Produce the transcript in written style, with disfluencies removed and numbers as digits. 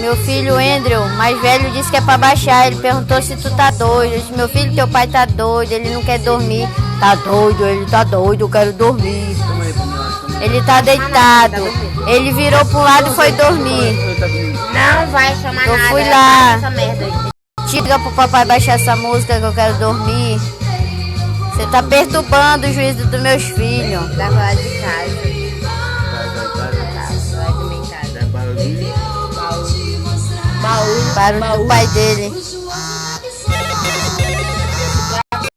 meu filho Andrew, mais velho, disse que é pra baixar. Ele perguntou se tu tá doido. Eu disse, meu filho, teu pai tá doido, ele não quer dormir. Tá doido, ele tá doido, eu quero dormir. Ele tá deitado. Ele virou pro lado e foi dormir. Não vai chamar Eu nada. fui lá. Essa merda aí. Diga pro papai baixar essa música que eu quero dormir. Você tá perturbando o juízo dos meus filhos. Vai lá de casa. Vai dormir em casa. Barulho do pai dele.